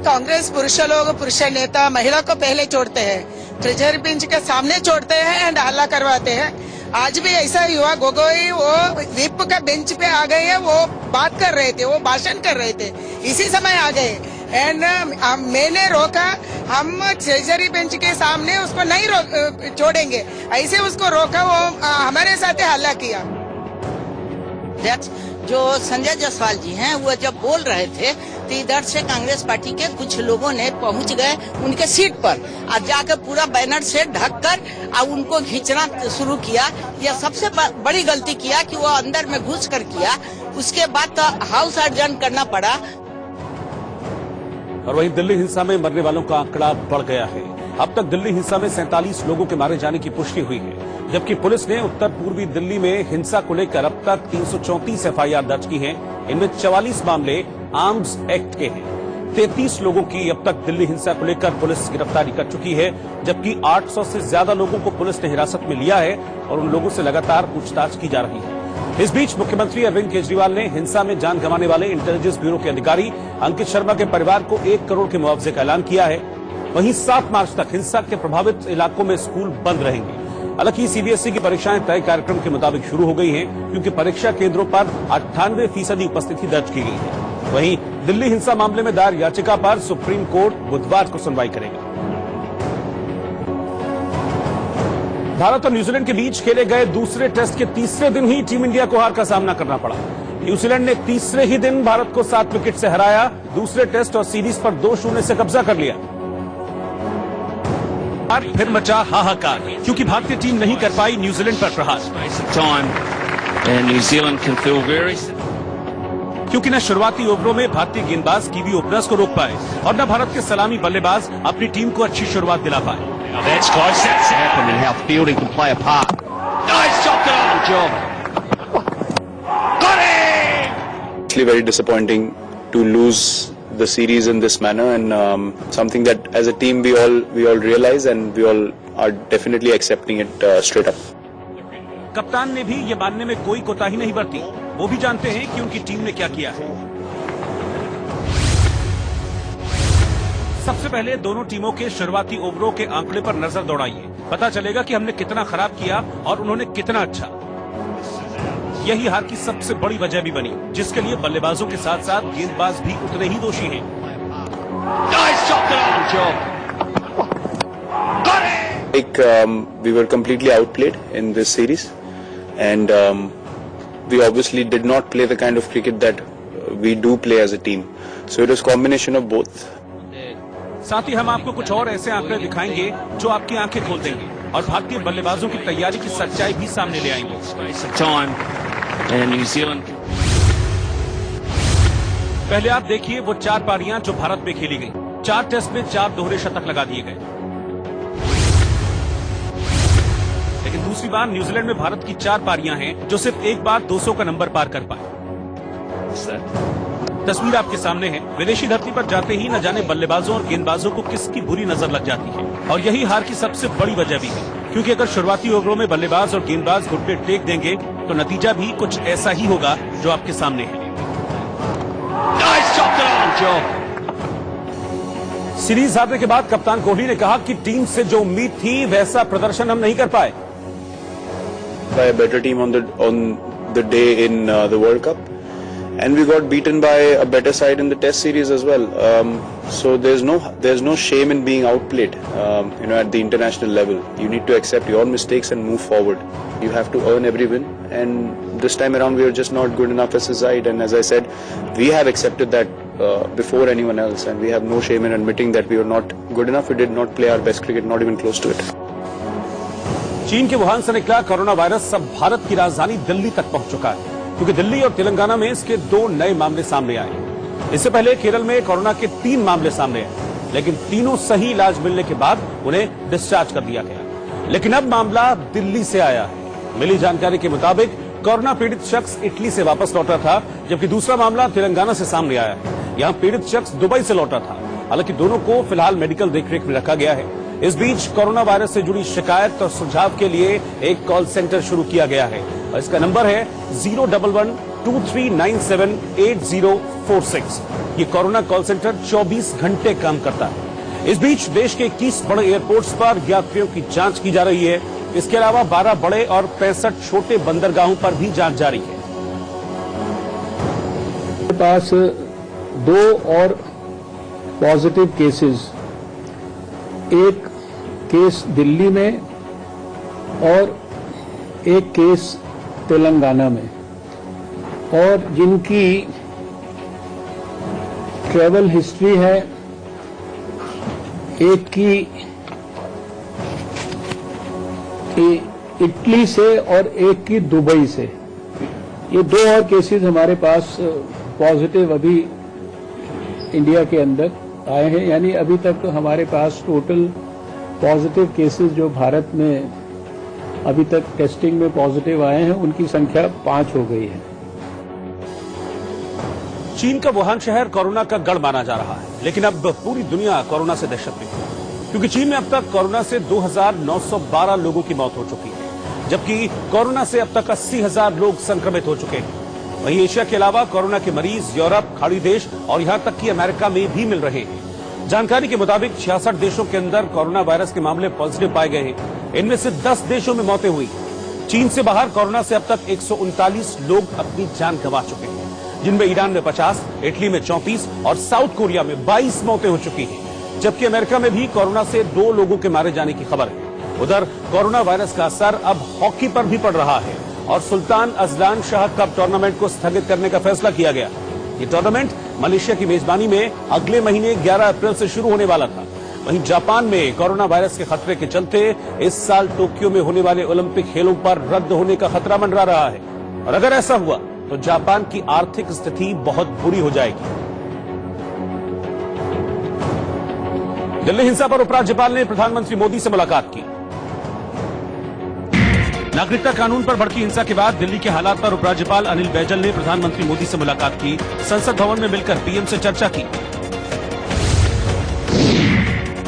कांग्रेस पुरुष नेता महिला को पहले छोड़ते हैं, ट्रेजरी बेंच के सामने छोड़ते हैं एंड हल्ला करवाते हैं। आज भी ऐसा ही हुआ। गोगोई वो विप का बेंच पे आ गए हैं, वो बात कर रहे थे, वो भाषण कर रहे थे, इसी समय आ गए एंड मैंने रोका। हम ट्रेजरी बेंच के सामने उसको नहीं छोड़ेंगे, ऐसे उसको रोका। वो हमारे साथ हल्ला किया। जो संजय जायसवाल जी हैं वो जब बोल रहे थे तो इधर से कांग्रेस पार्टी के कुछ लोगों ने पहुंच गए उनके सीट पर और जाकर पूरा बैनर से ढककर और उनको खींचना शुरू किया। यह सबसे बड़ी गलती किया कि वो अंदर में घुस कर किया। उसके बाद तो हाउस एडजर्न करना पड़ा। और वहीं दिल्ली हिंसा में मरने वालों का आंकड़ा बढ़ गया है। अब तक दिल्ली हिंसा में 47 लोगों के मारे जाने की पुष्टि हुई है, जबकि पुलिस ने उत्तर पूर्वी दिल्ली में हिंसा को लेकर अब तक 334 एफआईआर दर्ज की हैं। इनमें 44 मामले आर्म्स एक्ट के हैं। 33 लोगों की अब तक दिल्ली हिंसा को लेकर पुलिस गिरफ्तारी कर चुकी है, जबकि 800 से ज्यादा लोगों को पुलिस ने हिरासत में लिया है और उन लोगों से लगातार पूछताछ की जा रही है। इस बीच मुख्यमंत्री अरविंद केजरीवाल ने हिंसा में जान गंवाने वाले इंटेलिजेंस ब्यूरो के अधिकारी अंकित शर्मा के परिवार को 1 करोड़ के मुआवजे का ऐलान किया है। वहीं 7 मार्च तक हिंसा के प्रभावित इलाकों में स्कूल बंद रहेंगे। हालांकि सीबीएसई की परीक्षाएं तय कार्यक्रम के मुताबिक शुरू हो गई हैं, क्योंकि परीक्षा केंद्रों पर 98% उपस्थिति दर्ज की गई है। वहीं दिल्ली हिंसा मामले में दायर याचिका पर सुप्रीम कोर्ट बुधवार को सुनवाई करेगा। भारत और न्यूजीलैंड के बीच खेले गए दूसरे टेस्ट के तीसरे दिन ही टीम इंडिया को हार का सामना करना पड़ा। न्यूजीलैंड ने तीसरे ही दिन भारत को 7 विकेट से हराया। दूसरे टेस्ट और सीरीज पर 2-0 से कब्जा कर लिया। फिर मचा हाहाकार, क्योंकि भारतीय टीम नहीं कर पाई न्यूजीलैंड पर प्रहार। क्योंकि न शुरुआती ओवरों में भारतीय गेंदबाज कीवी ओपनर्स को रोक पाए और न भारत के सलामी बल्लेबाज अपनी टीम को अच्छी शुरुआत दिला पाए। Very disappointing to lose the series in this manner, and something that as a team we all realize, and we all are definitely accepting it straight up. कप्तान ने भी ये मानने में कोई कोताही नहीं बरती। वो भी जानते हैं कि उनकी टीम ने क्या किया है। सबसे पहले दोनों टीमों के शुरुआती ओवरों के आंकड़े पर नजर दौड़ाइए। पता चलेगा कि हमने कितना खराब किया और उन्होंने कितना अच्छा। यही हार की सबसे बड़ी वजह भी बनी, जिसके लिए बल्लेबाजों के साथ साथ गेंदबाज भी उतने ही दोषी हैं। We were completely outplayed in this series, and we obviously did not play the kind of cricket that we do play as a team. So it was combination of both. साथ ही हम आपको कुछ और ऐसे आंकड़े दिखाएंगे जो आपकी आंखें खोल देंगे और भारतीय बल्लेबाजों की तैयारी की सच्चाई भी सामने ले आएंगे। पहले आप देखिए वो 4 पारियां जो भारत में खेली गई। 4 टेस्ट में 4 दोहरे शतक लगा दिए गए। लेकिन दूसरी बार न्यूजीलैंड में भारत की 4 पारियां हैं जो सिर्फ एक बार 200 का नंबर पार कर पाए। तस्वीर आपके सामने है। विदेशी धरती पर जाते ही न जाने बल्लेबाजों और गेंदबाजों को किसकी बुरी नजर लग जाती है, और यही हार की सबसे बड़ी वजह भी है, क्योंकि अगर शुरुआती ओवरों में बल्लेबाज और गेंदबाज घुटने टेक देंगे तो नतीजा भी कुछ ऐसा ही होगा जो आपके सामने है। सीरीज हारने के बाद कप्तान कोहली ने कहा कि टीम से जो उम्मीद थी वैसा प्रदर्शन हम नहीं कर पाए। By a better team on the day in the World Cup, and we got beaten by a better side in the Test series as well. So there's no shame in being outplayed. At the international level, you need to accept your mistakes and move forward. You have to earn every win, and this time around we are just not good enough as a side. And as I said, we have accepted that before anyone else, and we have no shame in admitting that we were not good enough. We did not play our best cricket, not even close to it. चीन के वुहान से निकला कोरोना वायरस अब भारत की राजधानी दिल्ली तक पहुंच चुका है, क्योंकि दिल्ली और तेलंगाना में इसके 2 नए मामले सामने आए। इससे पहले केरल में कोरोना के 3 मामले सामने आए, लेकिन तीनों सही इलाज मिलने के बाद उन्हें डिस्चार्ज कर दिया गया। लेकिन अब मामला दिल्ली से आया है। मिली जानकारी के मुताबिक कोरोना पीड़ित शख्स इटली से वापस लौटा था, जबकि दूसरा मामला तेलंगाना से सामने आया है। यहाँ पीड़ित शख्स दुबई से लौटा था। हालांकि दोनों को फिलहाल मेडिकल देखरेख में रखा गया है। इस बीच कोरोना वायरस से जुड़ी शिकायत और सुझाव के लिए एक कॉल सेंटर शुरू किया गया है और इसका नंबर है 011-2397-8046। ये कोरोना कॉल सेंटर 24 घंटे काम करता है। इस बीच देश के 21 बड़े एयरपोर्ट्स पर यात्रियों की जांच की जा रही है। इसके अलावा 12 बड़े और 65 छोटे बंदरगाहों पर भी जांच जारी है। पास 2 और पॉजिटिव केसेस, एक केस दिल्ली में और एक केस तेलंगाना में, और जिनकी ट्रैवल हिस्ट्री है, एक की इटली से और एक की दुबई से। ये 2 और केसेस हमारे पास पॉजिटिव अभी इंडिया के अंदर आए हैं, यानी अभी तक हमारे पास टोटल पॉजिटिव केसेस जो भारत में अभी तक टेस्टिंग में पॉजिटिव आए हैं उनकी संख्या 5 हो गई है। चीन का वुहान शहर कोरोना का गढ़ माना जा रहा है, लेकिन अब पूरी दुनिया कोरोना से दहशत में है, क्योंकि चीन में अब तक कोरोना से 2,912 लोगों की मौत हो चुकी है, जबकि कोरोना से अब तक 80,000 लोग संक्रमित हो चुके हैं। वहीं एशिया के अलावा कोरोना के मरीज यूरोप, खाड़ी देश और यहां तक कि अमेरिका में भी मिल रहे हैं। जानकारी के मुताबिक 66 देशों के अंदर कोरोना वायरस के मामले पॉजिटिव पाए गए हैं। इनमें से 10 देशों में मौतें हुई। चीन से बाहर कोरोना से अब तक 139 लोग अपनी जान गंवा चुके हैं, जिनमें ईरान में 50, इटली में 34 और साउथ कोरिया में 22 मौतें हो चुकी हैं, जबकि अमेरिका में भी कोरोना से 2 लोगों के मारे जाने की खबर है। उधर कोरोना वायरस का असर अब हॉकी पर भी पड़ रहा है और Sultan Azlan Shah cup tournament को स्थगित करने का फैसला किया गया। ये टूर्नामेंट मलेशिया की मेजबानी में अगले महीने 11 अप्रैल से शुरू होने वाला था। वहीं जापान में कोरोना वायरस के खतरे के चलते इस साल टोक्यो में होने वाले ओलंपिक खेलों पर रद्द होने का खतरा मंडरा रहा है, और अगर ऐसा हुआ तो जापान की आर्थिक स्थिति बहुत बुरी हो जाएगी। दिल्ली हिंसा पर उपराज्यपाल ने प्रधानमंत्री मोदी से मुलाकात की। नागरिकता कानून पर भड़की हिंसा के बाद दिल्ली के हालात पर उपराज्यपाल अनिल बैजल ने प्रधानमंत्री मोदी से मुलाकात की। संसद भवन में मिलकर पीएम से चर्चा की।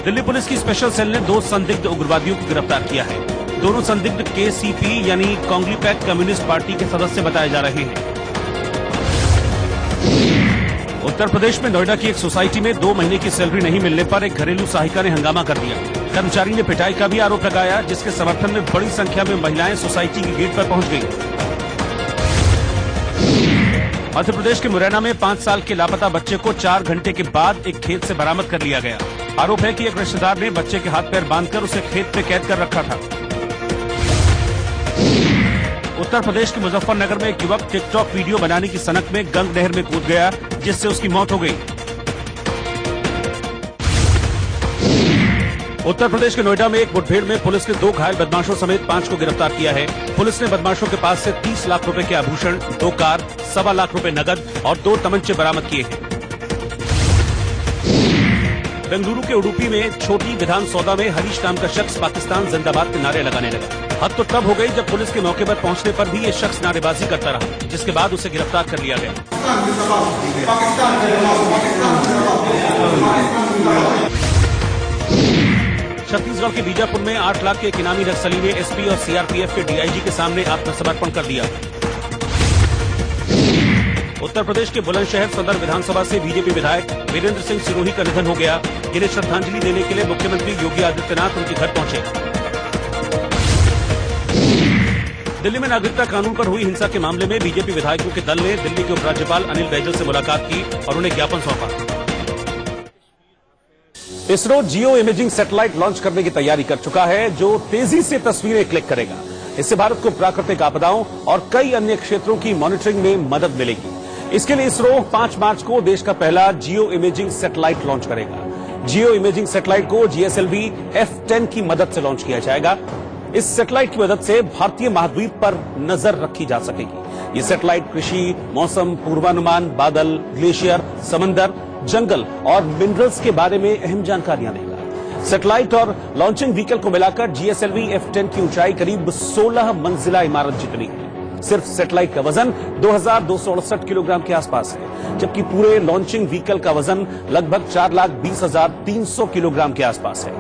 दिल्ली पुलिस की स्पेशल सेल ने 2 संदिग्ध उग्रवादियों को गिरफ्तार किया है। दोनों संदिग्ध केसीपी यानी कांग्ली पैक कम्युनिस्ट पार्टी के सदस्य बताए जा रहे हैं। उत्तर प्रदेश में नोएडा की एक सोसाइटी में 2 महीने की सैलरी नहीं मिलने पर एक घरेलू सहायिका ने हंगामा कर दिया। कर्मचारी ने पिटाई का भी आरोप लगाया, जिसके समर्थन में बड़ी संख्या में महिलाएं सोसाइटी के गेट पर पहुंच गईं। मध्य प्रदेश के मुरैना में 5 साल के लापता बच्चे को 4 घंटे के बाद एक खेत से बरामद कर लिया गया। आरोप है कि एक रिश्तेदार ने बच्चे के हाथ पैर बांधकर उसे खेत में कैद कर रखा था। उत्तर प्रदेश के मुजफ्फरनगर में एक युवक टिकटॉक वीडियो बनाने की सनक में गंग नहर में कूद गया, जिससे उसकी मौत हो गई। उत्तर प्रदेश के नोएडा में एक मुठभेड़ में पुलिस ने 2 घायल बदमाशों समेत 5 को गिरफ्तार किया है। पुलिस ने बदमाशों के पास से 30 लाख रुपए के आभूषण, 2 कार, 1.25 लाख रुपए नकद और 2 तमंचे बरामद किए हैं। बेंगलुरु के उडुपी में छोटी विधान सौदा में हरीश नाम का शख्स पाकिस्तान जिंदाबाद के नारे लगाने लगा। हद तो तब हो गई जब पुलिस के मौके पर पहुंचने पर भी ये शख्स नारेबाजी करता रहा, जिसके बाद उसे गिरफ्तार कर लिया गया। छत्तीसगढ़ के बीजापुर में 8 लाख के एक इनामी नक्सली ने एसपी और सीआरपीएफ के डीआईजी के सामने आत्मसमर्पण कर दिया। उत्तर प्रदेश के बुलंदशहर सदर विधानसभा से बीजेपी विधायक वीरेंद्र सिंह सिरोही का निधन हो गया। जिन्हें श्रद्धांजलि देने के लिए मुख्यमंत्री योगी आदित्यनाथ उनके घर पहुंचे। दिल्ली में नागरिकता कानून पर हुई हिंसा के मामले में बीजेपी विधायकों के दल ने दिल्ली के उपराज्यपाल अनिल बैजल से मुलाकात की और उन्हें ज्ञापन सौंपा। इसरो जियो इमेजिंग सैटेलाइट लॉन्च करने की तैयारी कर चुका है, जो तेजी से तस्वीरें क्लिक करेगा। इससे भारत को प्राकृतिक आपदाओं और कई अन्य क्षेत्रों की मॉनिटरिंग में मदद मिलेगी। इसके लिए इसरो 5 मार्च को देश का पहला जियो इमेजिंग सैटेलाइट लॉन्च करेगा। जियो इमेजिंग सैटेलाइट को GSLV F10 की मदद से लॉन्च किया जाएगा। इस सैटेलाइट की मदद से भारतीय महाद्वीप पर नजर रखी जा सकेगी। ये सैटेलाइट कृषि, मौसम पूर्वानुमान, बादल, ग्लेशियर, समंदर, जंगल और मिनरल्स के बारे में अहम जानकारियां देगा। सैटेलाइट और लॉन्चिंग व्हीकल को मिलाकर GSLV F10 की ऊंचाई करीब 16 मंजिला इमारत जितनी है। सिर्फ सैटेलाइट का वजन 2268 किलोग्राम के आसपास है, जबकि पूरे लॉन्चिंग व्हीकल का वजन लगभग 4,20,300 किलोग्राम के आसपास है।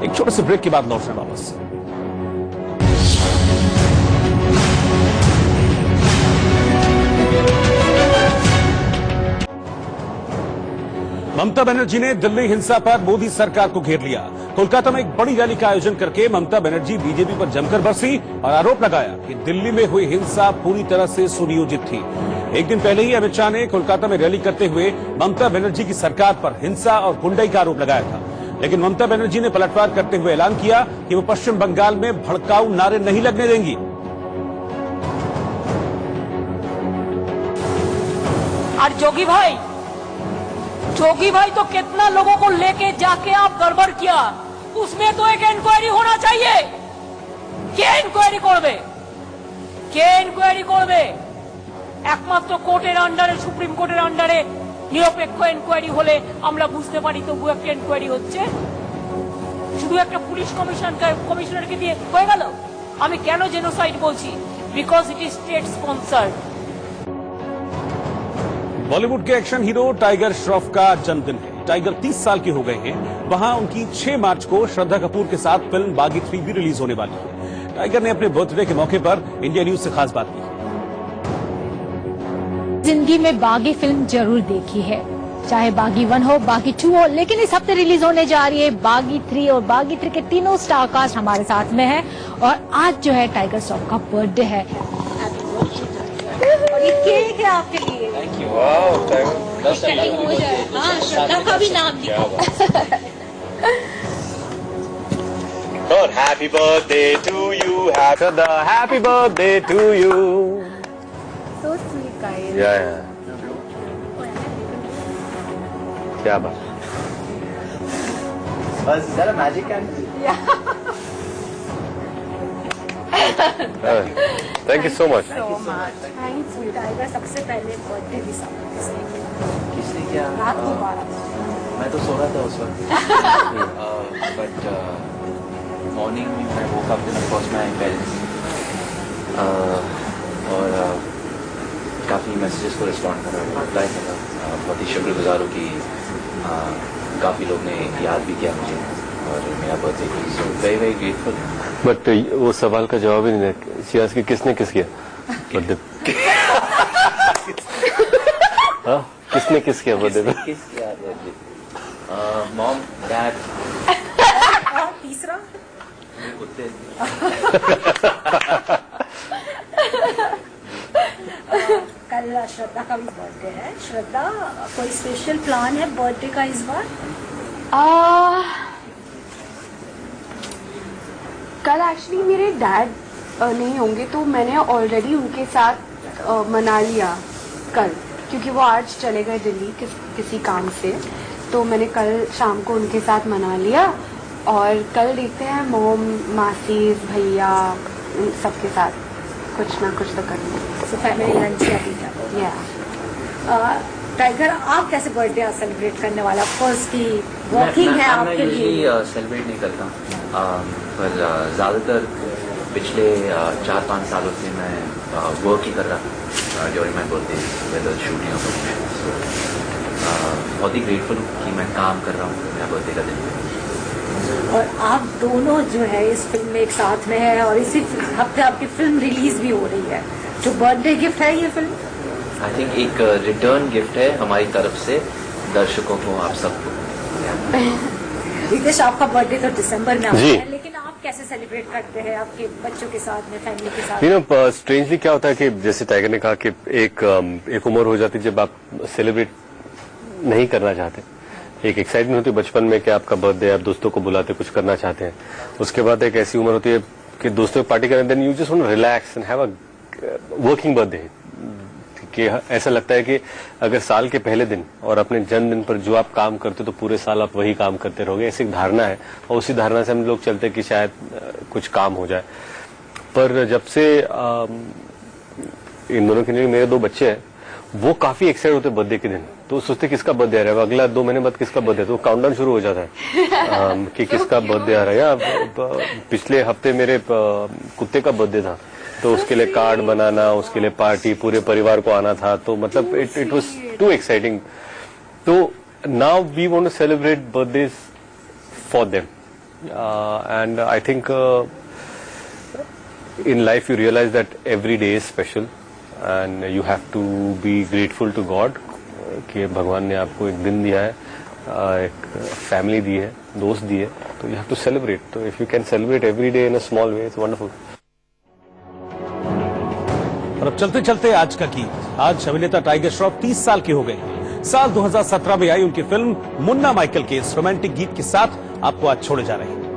एक छोटे से ब्रेक के बाद लौटना वापस। ममता बनर्जी ने दिल्ली हिंसा पर मोदी सरकार को घेर लिया। कोलकाता में एक बड़ी रैली का आयोजन करके ममता बनर्जी बीजेपी पर जमकर बरसी और आरोप लगाया कि दिल्ली में हुई हिंसा पूरी तरह से सुनियोजित थी। एक दिन पहले ही अमित शाह ने कोलकाता में रैली करते हुए ममता बनर्जी की सरकार पर हिंसा और गुंडाई का आरोप लगाया था, लेकिन ममता बनर्जी ने पलटवार करते हुए ऐलान किया कि वो पश्चिम बंगाल में भड़काऊ नारे नहीं लगने देंगी। और जोगी भाई तो कितना लोगों को लेके जाके आप गड़बड़ किया, उसमें तो एक इंक्वायरी होना चाहिए। কে ইনকোয়ারি করবে? একমাত্র কোর্টের আন্ডারে, সুপ্রিম কোর্টের আন্ডারে নিরপেক্ষ ইনকোয়ারি হলে আমরা বুঝতে পারি তবু একটা ইনকোয়ারি হচ্ছে। শুধু একটা পুলিশ কমিশনারকে দিয়ে হয়ে গেল। আমি কেন জেনোসাইড বলছি? Because it is state sponsored. Bollywood के एक्शन हीरो टाइगर श्रॉफ का जन्मदिन है। टाइगर 30 साल के हो गए हैं। वहां उनकी 6 मार्च को श्रद्धा कपूर के साथ फिल्म बागी 3 भी रिलीज होने वाली है। टाइगर ने अपने बर्थडे के मौके पर इंडिया न्यूज से खास बात की। जिंदगी में बागी फिल्म जरूर देखी है, चाहे बागी 1 हो, बागी 2 हो, लेकिन इस हफ्ते रिलीज होने जा रही है बागी 3, और बागी 3 के तीनों स्टार कास्ट हमारे साथ में है। और आज जो है टाइगर श्रॉफ का बर्थडे है और ये केक है आपके लिए। Thank you. हाँ, श्रद्धा का भी नाम लिखा। और happy birthday to you, Shraddha, happy birthday to you. So sweet guys. Yeah. क्या बात? Is that a magic candle? Yeah. Thank you so much. Thanks you tiger. सबसे पहले बर्थडे भी किसने क्या? रात को 12 मैं तो सो रहा था उस वक्त। बट मॉर्निंग में मैं woke up and of course my parents और काफ़ी मैसेजेस को रिस्पॉन्ड कर रहा हूँ, रिप्लाई कर रहा हूँ। बहुत ही शुक्रगुजार हूँ कि काफ़ी लोग ने याद भी किया मुझे और मेरा बर्थडे की। So very very grateful. But वो सवाल का जवाब ही नहीं है। सियाज की किसने किस किया बर्थडे? हाँ, किसने किस किया बर्थडे में? किस किया बर्थडे? मॉम, डैड, तीसरा कुत्ते। कल श्रद्धा का भी बर्थडे है। श्रद्धा, कोई स्पेशल प्लान है बर्थडे का इस बार? कल एक्चुअली मेरे डैड नहीं होंगे, तो मैंने ऑलरेडी उनके साथ मना लिया कल, क्योंकि वो आज चले गए दिल्ली किसी काम से। तो मैंने कल शाम को उनके साथ मना लिया और कल देखते हैं मॉम, मासी, भैया सबके साथ कुछ ना कुछ तो करेंगे। सो फैमिली लंच या टाइगर, आप कैसे बर्थडे सेलिब्रेट करने वाला? ऑफकोर्स की वर्किंग है आपके लिए। सेलिब्रेट नहीं करता, पर ज़्यादातर पिछले 4-5 सालों से मैं वर्क ही कर रहा था during my birthday, weather shooting और बहुत ही ग्रेटफुल हूँ कि मैं काम कर रहा हूँ मेरा बर्थडे का दिन। और आप दोनों जो है इस फिल्म में एक साथ में है और इसी हफ्ते आपकी फिल्म रिलीज भी हो रही है। जो बर्थडे गिफ्ट है ये फिल्म, आई थिंक एक रिटर्न गिफ्ट है हमारी तरफ से दर्शकों को, आप सबको। रितेश, आपका बर्थडे तो दिसंबर में आता जी। है, लेकिन आप कैसे सेलिब्रेट करते हैं आपके बच्चों के साथ में, फैमिली के साथ? स्ट्रेंजली क्या होता है कि जैसे टाइगर ने कहा कि एक उम्र हो जाती है जब आप सेलिब्रेट नहीं करना चाहते। एक एक्साइटमेंट होती है बचपन में कि आपका बर्थडे, आप दोस्तों को बुलाते, कुछ करना चाहते हैं। उसके बाद एक ऐसी उम्र होती है कि दोस्तों की पार्टी करें, then you just want to relax and have a working birthday. कि ऐसा लगता है कि अगर साल के पहले दिन और अपने जन्मदिन पर जो आप काम करते तो पूरे साल आप वही काम करते रहोगे, ऐसी एक धारणा है और उसी धारणा से हम लोग चलते हैं कि शायद कुछ काम हो जाए। पर जब से इन दोनों के लिए मेरे 2 बच्चे हैं, वो काफी एक्साइटेड होते बर्थडे के दिन। तो सोचते किसका बर्थडे आ रहा है, अगला 2 महीने बाद किसका बर्थडे, तो काउंटडाउन शुरू हो जाता है कि किसका बर्थडे आ रहा है। या पिछले हफ्ते मेरे कुत्ते का बर्थडे था, तो उसके लिए कार्ड बनाना, उसके लिए पार्टी, पूरे परिवार को आना था। तो मतलब इट वाज टू एक्साइटिंग। तो now we want to celebrate birthdays for them and I think in life you realize that every day is special and you have to be grateful to God कि भगवान ने आपको एक दिन दिया है, एक फैमिली दी है, दोस्त दिए, तो you have to celebrate. तो if you can celebrate every day in a small way, it's wonderful. और अब चलते चलते आज का गीत। आज अभिनेता टाइगर श्रॉफ 30 साल के हो गए हैं। साल 2017 में आई उनकी फिल्म मुन्ना माइकल के इस रोमांटिक गीत के साथ आपको आज छोड़े जा रहे हैं।